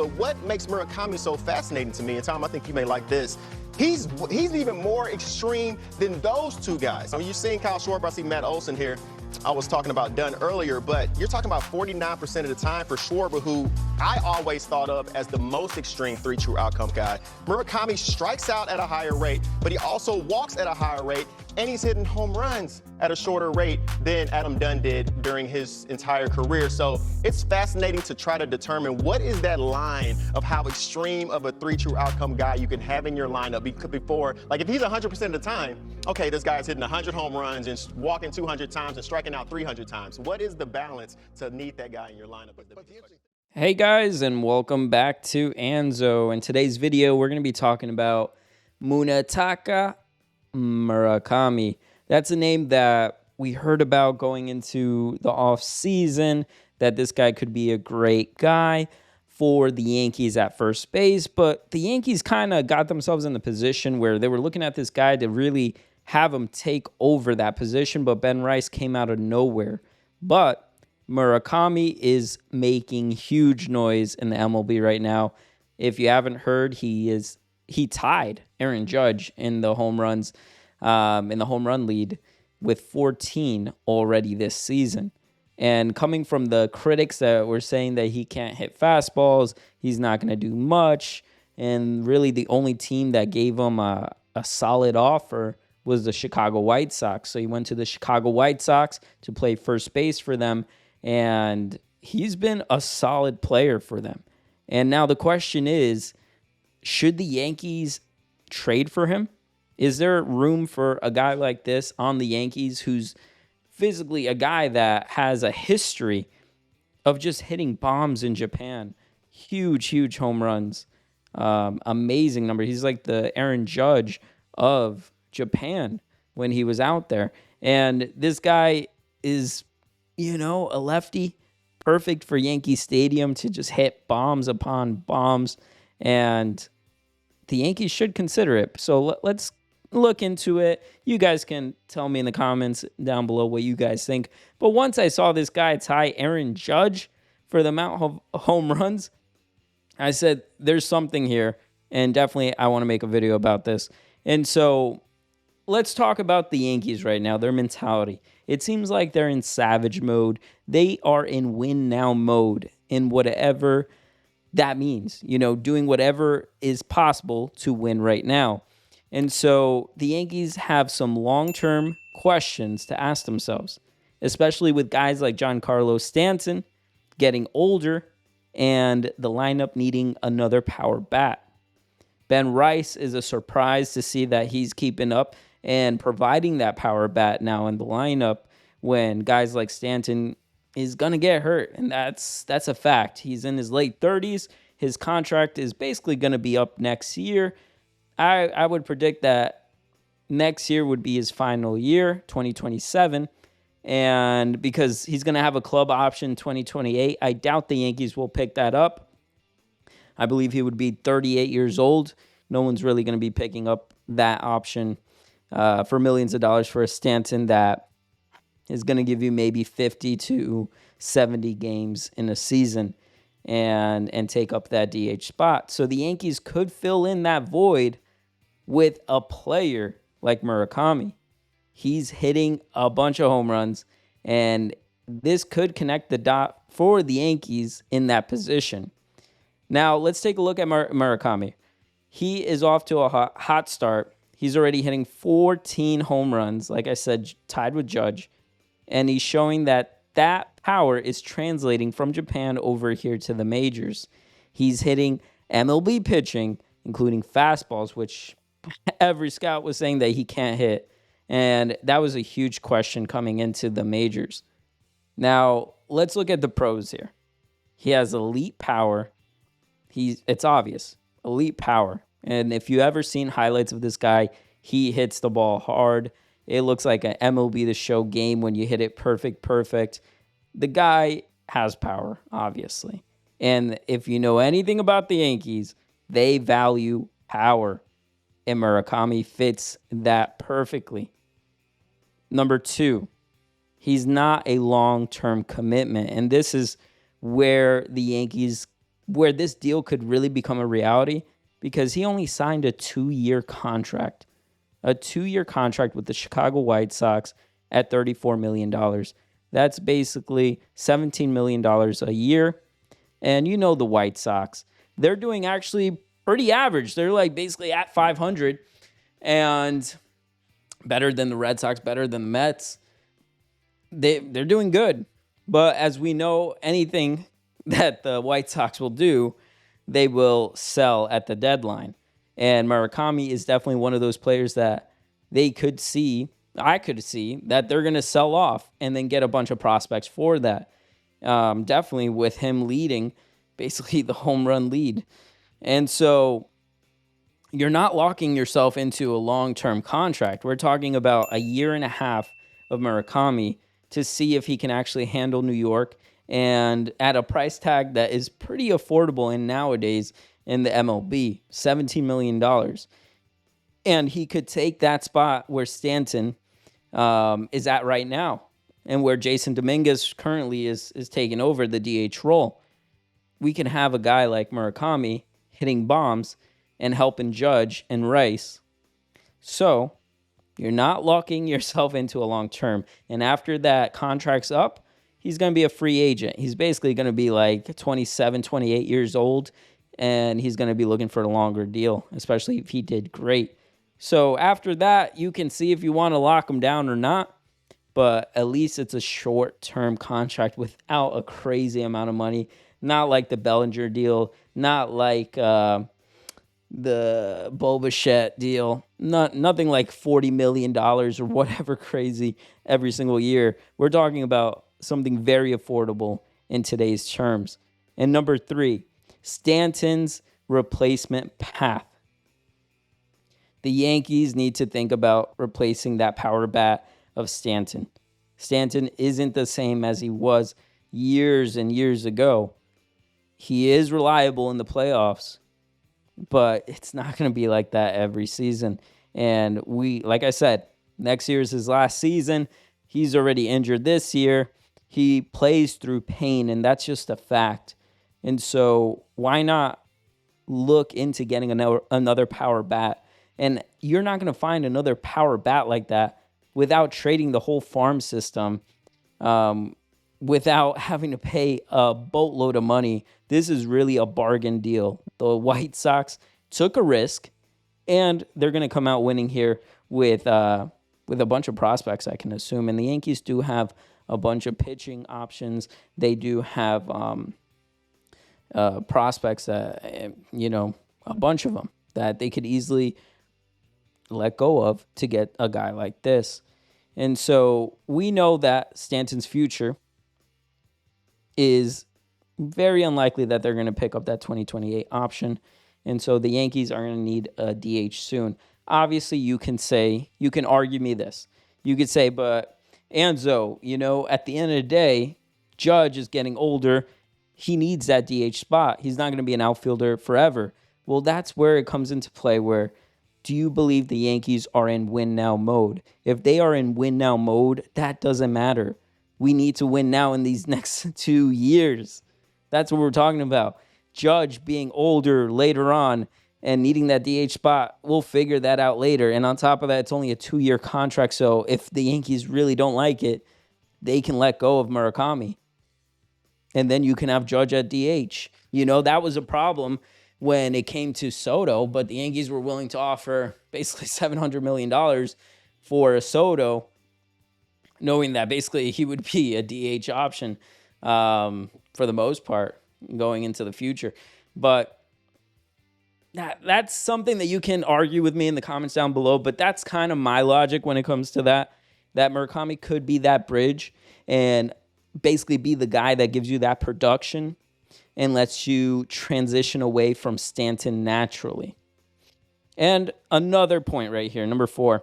But what makes Murakami so fascinating to me, and Tom, I think you may like this, he's even more extreme than those two guys. I mean, you're seeing Kyle Schwarber, I see Matt Olson here. I was talking about Dunn earlier, but you're talking about 49% of the time for Schwarber, who I always thought of as the most extreme three true outcome guy. Murakami strikes out at a higher rate, but he also walks at a higher rate, and he's hitting home runs at a shorter rate than Adam Dunn did during his entire career. So it's fascinating to try to determine what is that line of how extreme of a three true outcome guy you can have in your lineup before. Like if he's 100% of the time, okay, this guy's hitting 100 home runs and walking 200 times and striking out 300 times. What is the balance to need that guy in your lineup? Hey guys, and welcome back to Anzo. In today's video, we're going to be talking about Munetaka Murakami. That's a name that we heard about going into the off season, that this guy could be a great guy for the Yankees at first base, but the Yankees kind of got themselves in the position where they were looking at this guy to really have him take over that position, but Ben Rice came out of nowhere. But Murakami is making huge noise in the MLB right now. If you haven't heard, he tied Aaron Judge in the home runs, in the home run lead with 14 already this season. And coming from the critics that were saying that he can't hit fastballs, he's not going to do much, and really the only team that gave him a solid offer was the Chicago White Sox. So he went to the Chicago White Sox to play first base for them, and he's been a solid player for them. And now the question is, should the Yankees trade for him? Is there room for a guy like this on the Yankees who's physically a guy that has a history of just hitting bombs in Japan? Huge home runs. Amazing number. He's like the Aaron Judge of Japan when he was out there. And this guy is, a lefty, perfect for Yankee Stadium to just hit bombs upon bombs. And the Yankees should consider it. So let's look into it. You guys can tell me in the comments down below what you guys think. But once I saw this guy tie Aaron Judge for the amount of home runs, I said, there's something here. And definitely I want to make a video about this. And so let's talk about the Yankees right now, their mentality. It seems like they're in savage mode. They are in win now mode, in whatever that means, doing whatever is possible to win right now. And so the Yankees have some long-term questions to ask themselves, especially with guys like Giancarlo, Stanton getting older and the lineup needing another power bat. Ben Rice is a surprise to see that he's keeping up and providing that power bat now in the lineup when guys like Stanton is going to get hurt. And that's a fact. He's in his late 30s. His contract is basically going to be up next year. I would predict that next year would be his final year, 2027. And because he's going to have a club option 2028, I doubt the Yankees will pick that up. I believe he would be 38 years old. No one's really going to be picking up that option for millions of dollars for a Stanton that is going to give you maybe 50 to 70 games in a season and take up that DH spot. So the Yankees could fill in that void with a player like Murakami. He's hitting a bunch of home runs, and this could connect the dot for the Yankees in that position. Now, let's take a look at Murakami. He is off to a hot start. He's already hitting 14 home runs, like I said, tied with Judge. And he's showing that power is translating from Japan over here to the majors. He's hitting MLB pitching, including fastballs, which every scout was saying that he can't hit. And that was a huge question coming into the majors. Now, let's look at the pros here. He has elite power. It's obvious, elite power. And if you ever seen highlights of this guy, he hits the ball hard. It looks like an MLB The Show game when you hit it perfect. The guy has power, obviously. And if you know anything about the Yankees, they value power. And Murakami fits that perfectly. Number two, he's not a long-term commitment. And this is where the Yankees where this deal could really become a reality, because he only signed a 2-year contract. A 2-year contract with the Chicago White Sox at $34 million. That's basically $17 million a year. And you know the White Sox, they're doing actually pretty average. They're like basically at 500 and better than the Red Sox, better than the Mets. They're doing good. But as we know, anything that the White Sox will do, they will sell at the deadline. And Murakami is definitely one of those players that I could see that they're going to sell off and then get a bunch of prospects for that. Definitely with him leading basically the home run lead. And so you're not locking yourself into a long-term contract. We're talking about a year and a half of Murakami to see if he can actually handle New York, and at a price tag that is pretty affordable in nowadays in the MLB, $17 million. And he could take that spot where Stanton is at right now, and where Jason Dominguez currently is taking over the DH role. We can have a guy like Murakami hitting bombs and helping Judge and Rice. So you're not locking yourself into a long term. And after that contract's up, he's going to be a free agent. He's basically going to be like 27, 28 years old, and he's going to be looking for a longer deal, especially if he did great. So after that, you can see if you want to lock him down or not, but at least it's a short-term contract without a crazy amount of money, not like the Bellinger deal, not like the Boba deal, nothing like $40 million or whatever crazy every single year. We're talking about something very affordable in today's terms. And number 3, Stanton's replacement path. The Yankees need to think about replacing that power bat of Stanton. Stanton isn't the same as he was years and years ago. He is reliable in the playoffs, but it's not going to be like that every season. And like I said, next year is his last season. He's already injured this year. He plays through pain, and that's just a fact. And so why not look into getting another power bat? And you're not going to find another power bat like that without trading the whole farm system, without having to pay a boatload of money. This is really a bargain deal. The White Sox took a risk, and they're going to come out winning here with a bunch of prospects, I can assume. And the Yankees do have a bunch of pitching options. They do have prospects, a bunch of them that they could easily let go of to get a guy like this. And so we know that Stanton's future is very unlikely that they're going to pick up that 2028 option. And so the Yankees are going to need a DH soon. Obviously, you can argue me this. You could say, but Anzo, at the end of the day, Judge is getting older. He needs that DH spot. He's not going to be an outfielder forever. Well, that's where it comes into play, where do you believe the Yankees are in win-now mode? If they are in win-now mode, that doesn't matter. We need to win now in these next 2 years. That's what we're talking about. Judge being older later on and needing that DH spot, we'll figure that out later. And on top of that, it's only a 2-year contract, so if the Yankees really don't like it, they can let go of Murakami. And then you can have Judge at DH. That was a problem when it came to Soto, but the Yankees were willing to offer basically $700 million for Soto, knowing that basically he would be a DH option for the most part going into the future. But that's something that you can argue with me in the comments down below, but that's kind of my logic when it comes to that Murakami could be that bridge and basically be the guy that gives you that production and lets you transition away from Stanton naturally. And another point right here, number 4,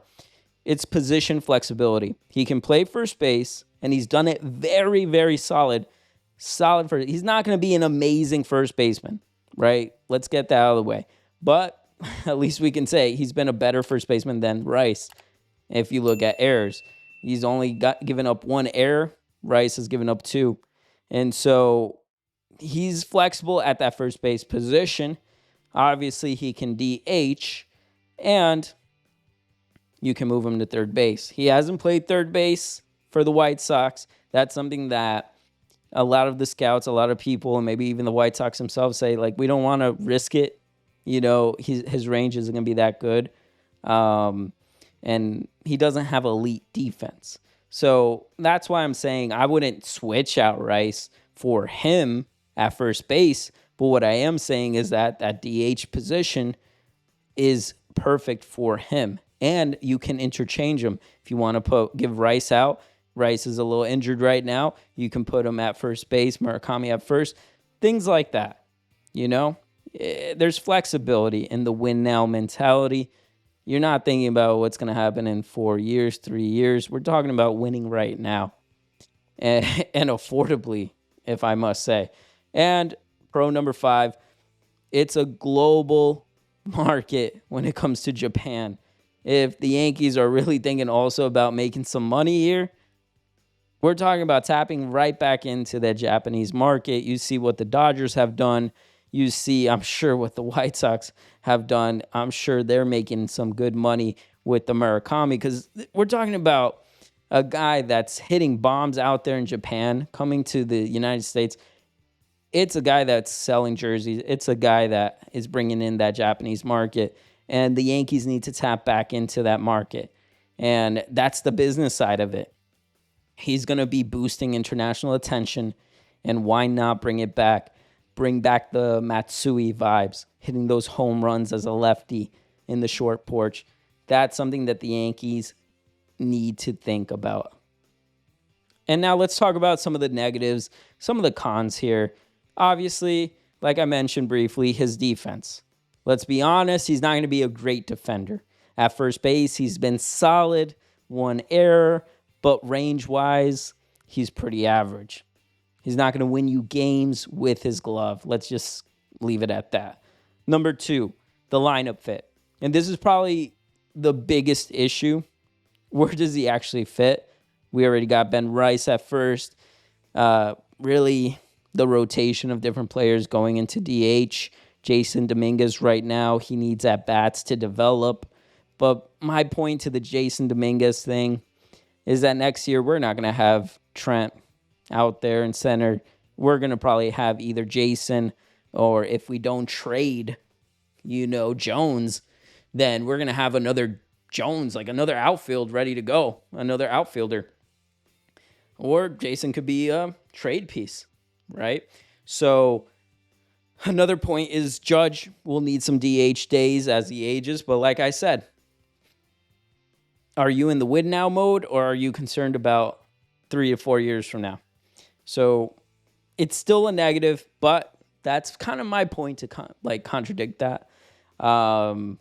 it's position flexibility. He can play first base, and he's done it very, very solid first. He's not going to be an amazing first baseman, right? Let's get that out of the way. But at least we can say he's been a better first baseman than Rice. If you look at errors, he's only given up 1 error. Rice has given up 2. And so he's flexible at that first base position. Obviously, he can DH, and you can move him to third base. He hasn't played third base for the White Sox. That's something that a lot of the scouts, a lot of people, and maybe even the White Sox themselves say, like, we don't want to risk it. His range isn't going to be that good. And he doesn't have elite defense. So that's why I'm saying I wouldn't switch out Rice for him at first base. But what I am saying is that DH position is perfect for him. And you can interchange him. If you want to give Rice out, Rice is a little injured right now. You can put him at first base, Murakami at first. Things like that. There's flexibility in the win now mentality. You're not thinking about what's going to happen in 4 years, 3 years. We're talking about winning right now and affordably, if I must say. And pro number 5, it's a global market when it comes to Japan. If the Yankees are really thinking also about making some money here, we're talking about tapping right back into that Japanese market. You see what the Dodgers have done. You see, I'm sure, what the White Sox have done. I'm sure they're making some good money with the Murakami, because we're talking about a guy that's hitting bombs out there in Japan, coming to the United States. It's a guy that's selling jerseys. It's a guy that is bringing in that Japanese market, and the Yankees need to tap back into that market. And that's the business side of it. He's going to be boosting international attention, and why not bring it back? Bring back the Matsui vibes, hitting those home runs as a lefty in the short porch. That's something that the Yankees need to think about. And now let's talk about some of the negatives, some of the cons here. Obviously, like I mentioned briefly, his defense. Let's be honest, he's not going to be a great defender. At first base, he's been solid, one error, but range-wise, he's pretty average. He's not going to win you games with his glove. Let's just leave it at that. Number 2, the lineup fit. And this is probably the biggest issue. Where does he actually fit? We already got Ben Rice at first. Really, the rotation of different players going into DH. Jason Dominguez right now, he needs at-bats to develop. But my point to the Jason Dominguez thing is that next year we're not going to have Trent out there in center. We're going to probably have either Jason, or if we don't trade, Jones, then we're going to have another Jones, like another outfield ready to go, another outfielder. Or Jason could be a trade piece, right? So another point is Judge will need some DH days as he ages. But like I said, are you in the win now mode, or are you concerned about 3 to 4 years from now? So it's still a negative, but that's kind of my point to contradict that. And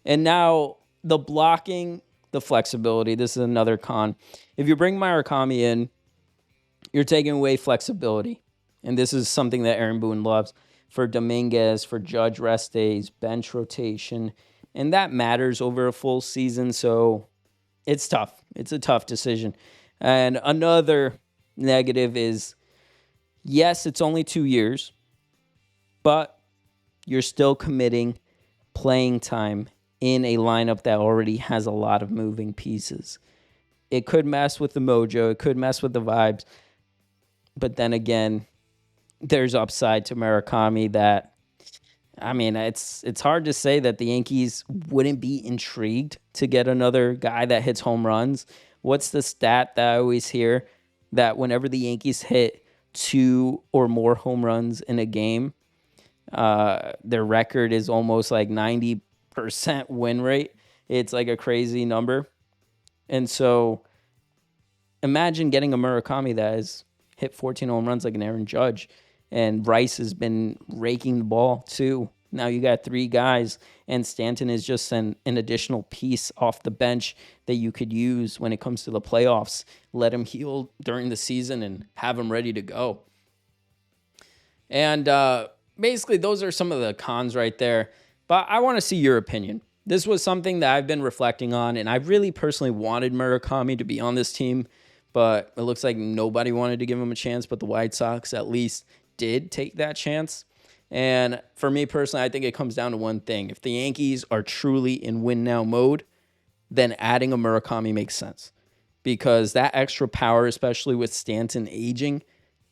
now the blocking, the flexibility. This is another con. If you bring Murakami in, you're taking away flexibility. And this is something that Aaron Boone loves. For Dominguez, for Judge rest days, bench rotation. And that matters over a full season. So it's tough. It's a tough decision. And another negative is, yes, it's only 2 years, but you're still committing playing time in a lineup that already has a lot of moving pieces. It could mess with the mojo. It could mess with the vibes. But then again, there's upside to Murakami that, it's hard to say that the Yankees wouldn't be intrigued to get another guy that hits home runs. What's the stat that I always hear? That whenever the Yankees hit 2 or more home runs in a game, their record is almost like 90% win rate. It's like a crazy number. And so imagine getting a Murakami that has hit 14 home runs like an Aaron Judge, and Rice has been raking the ball too. Now you got 3 guys, and Stanton is just an additional piece off the bench that you could use when it comes to the playoffs. Let him heal during the season and have him ready to go. And basically, those are some of the cons right there. But I want to see your opinion. This was something that I've been reflecting on, and I really personally wanted Murakami to be on this team, but it looks like nobody wanted to give him a chance, but the White Sox at least did take that chance. And for me personally, I think it comes down to one thing. If the Yankees are truly in win now mode, then adding a Murakami makes sense, because that extra power, especially with Stanton aging,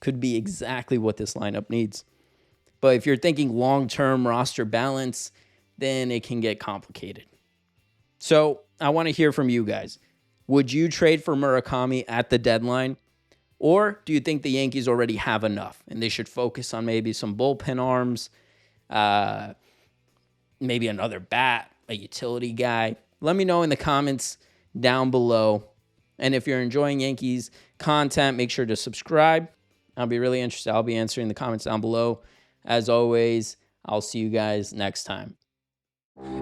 could be exactly what this lineup needs. But if you're thinking long-term roster balance, then it can get complicated. So I want to hear from you guys. Would you trade for Murakami at the deadline? Or do you think the Yankees already have enough and they should focus on maybe some bullpen arms, maybe another bat, a utility guy? Let me know in the comments down below. And if you're enjoying Yankees content, make sure to subscribe. I'll be really interested. I'll be answering the comments down below. As always, I'll see you guys next time.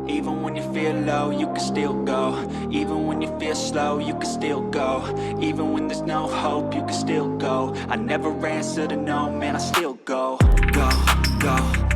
Even when you feel low, you can still go. Even when you feel slow, you can still go. Even when there's no hope, you can still go. I never answer to no, man, I still go. Go, go.